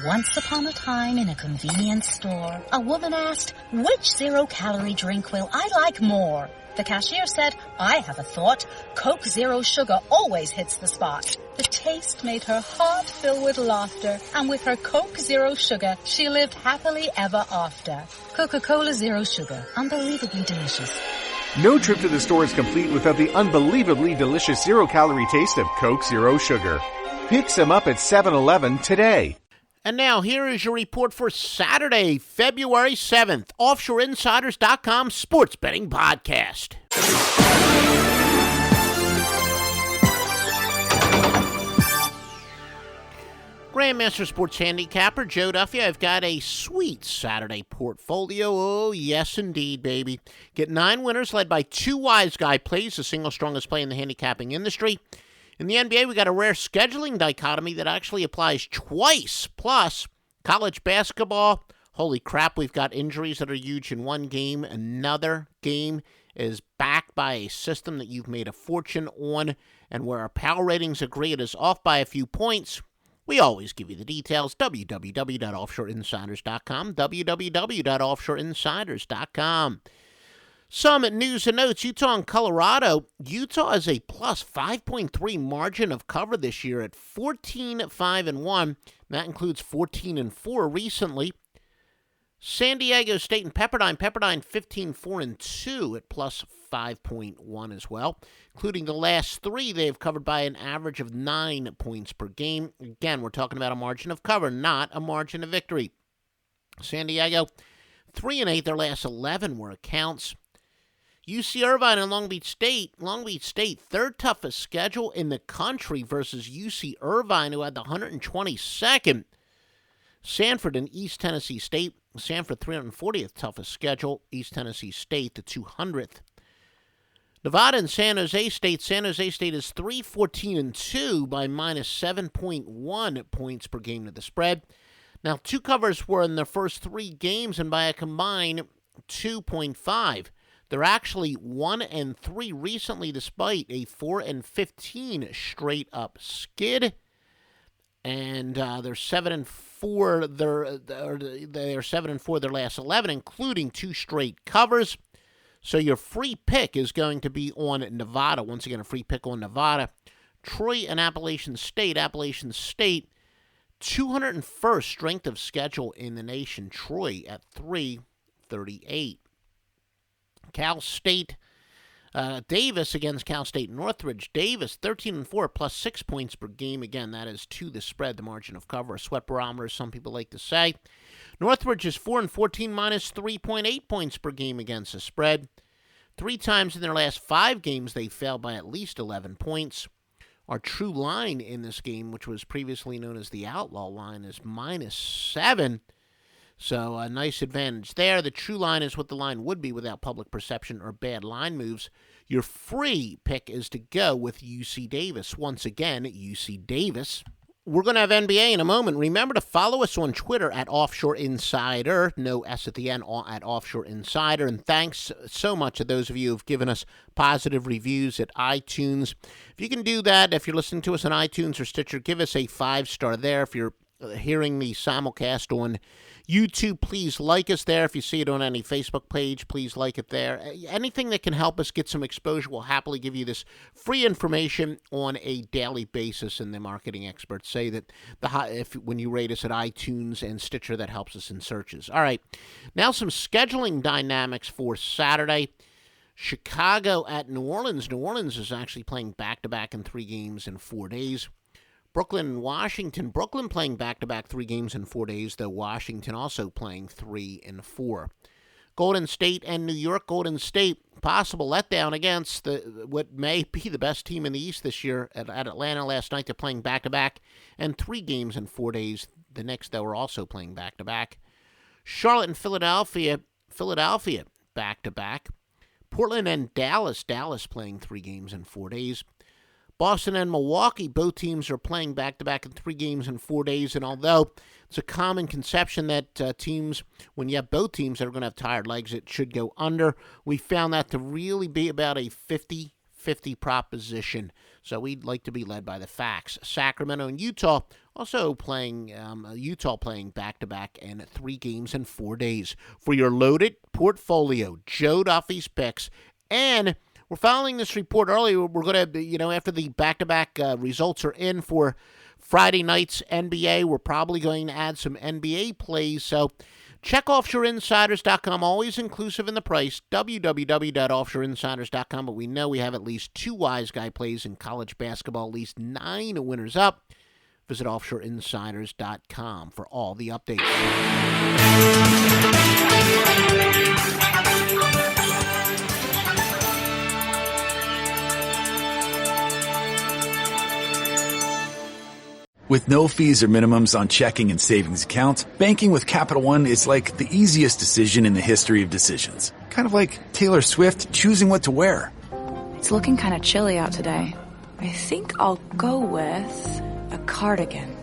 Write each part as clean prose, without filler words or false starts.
Once upon a time in a convenience store, a woman asked, "Which zero-calorie drink will I like more?" The cashier said, "I have a thought. Coke Zero Sugar always hits the spot." The taste made her heart fill with laughter, and with her Coke Zero Sugar, she lived happily ever after. Coca-Cola Zero Sugar, unbelievably delicious. No trip to the store is complete without the unbelievably delicious zero-calorie taste of Coke Zero Sugar. Pick some up at 7-Eleven today. And now here is your report for Saturday, February 7th, OffshoreInsiders.com Sports Betting Podcast. Grandmaster Sports Handicapper Joe Duffy, I've got a sweet Saturday portfolio. Oh, yes, indeed, baby. Get 9 winners led by 2 wise guy plays, the single strongest play in the handicapping industry. In the NBA, we got a rare scheduling dichotomy that actually applies twice. Plus, college basketball, holy crap, we've got injuries that are huge in one game. Another game is backed by a system that you've made a fortune on, and where our power ratings agree it is off by a few points. We always give you the details. www.offshoreinsiders.com, www.offshoreinsiders.com. Some news and notes. Utah and Colorado. Utah is a plus 5.3 margin of cover this year at 14-5-1. That includes 14-4 recently. San Diego State and Pepperdine. Pepperdine 15-4-2 at plus 5.1 as well. Including the last 3, they've covered by an average of 9 points per game. Again, we're talking about a margin of cover, not a margin of victory. San Diego 3-8. Their last 11 were accounts. UC Irvine and Long Beach State. Long Beach State, third toughest schedule in the country versus UC Irvine, who had the 122nd. Sanford and East Tennessee State. Sanford, 340th toughest schedule. East Tennessee State, the 200th. Nevada and San Jose State. San Jose State is 3-14-2 by minus 7.1 points per game to the spread. Now, 2 covers were in their first 3 games, and by a combined 2.5. They're actually 1-3 recently, despite a 4-15 straight up skid, and they're 7-4. They're 7-4 their last 11, including 2 straight covers. So your free pick is going to be on Nevada. Once again, a free pick on Nevada. Troy and Appalachian State. Appalachian State, 201st strength of schedule in the nation. Troy at 338. Cal State, Davis against Cal State Northridge. Davis, 13-4, plus 6 points per game. Again, that is to the spread, the margin of cover, a sweat barometer, some people like to say. Northridge is 4-14, minus 3.8 points per game against the spread. 3 times in their last 5 games, they fell by at least 11 points. Our true line in this game, which was previously known as the outlaw line, is minus 7. So a nice advantage there. The true line is what the line would be without public perception or bad line moves. Your free pick is to go with UC Davis. Once again, UC Davis. We're going to have NBA in a moment. Remember to follow us on Twitter at Offshore Insider. No S at the end, at Offshore Insider. And thanks so much to those of you who have given us positive reviews at iTunes. If you can do that, if you're listening to us on iTunes or Stitcher, give us a 5-star there. If you're hearing the simulcast on YouTube, please like us there. If you see it on any Facebook page, please like it there. Anything that can help us get some exposure, we'll happily give you this free information on a daily basis. And the marketing experts say that when you rate us at iTunes and Stitcher, that helps us in searches. All right, now some scheduling dynamics for Saturday. Chicago at New Orleans. New Orleans is actually playing back-to-back in 3 games in 4 days. Brooklyn and Washington. Brooklyn playing back-to-back 3 games in 4 days, though Washington also playing 3 and 4. Golden State and New York. Golden State, possible letdown against what may be the best team in the East this year at Atlanta last night. They're playing back-to-back and 3 games in 4 days. The Knicks, though, are also playing back-to-back. Charlotte and Philadelphia. Philadelphia back-to-back. Portland and Dallas. Dallas playing 3 games in 4 days. Boston and Milwaukee, both teams are playing back-to-back in 3 games in 4 days. And although it's a common conception that teams, when you have both teams that are going to have tired legs, it should go under, we found that to really be about a 50-50 proposition. So we'd like to be led by the facts. Sacramento and Utah Also playing Utah playing back-to-back and 3 games in 4 days. For your loaded portfolio, Joe Duffy's picks. And we're following this report earlier. We're going to, after the back-to-back results are in for Friday night's NBA, we're probably going to add some NBA plays. So check offshoreinsiders.com, always inclusive in the price, www.offshoreinsiders.com. But we know we have at least 2 wise guy plays in college basketball, at least 9 winners up. Visit offshoreinsiders.com for all the updates. With no fees or minimums on checking and savings accounts, banking with Capital One is like the easiest decision in the history of decisions. Kind of like Taylor Swift choosing what to wear. It's looking kind of chilly out today. I think I'll go with a cardigan.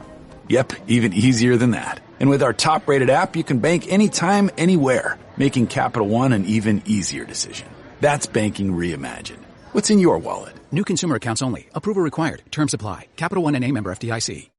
Yep, even easier than that. And with our top-rated app, you can bank anytime, anywhere, making Capital One an even easier decision. That's banking reimagined. What's in your wallet? New consumer accounts only. Approval required. Terms apply. Capital One N.A. member FDIC.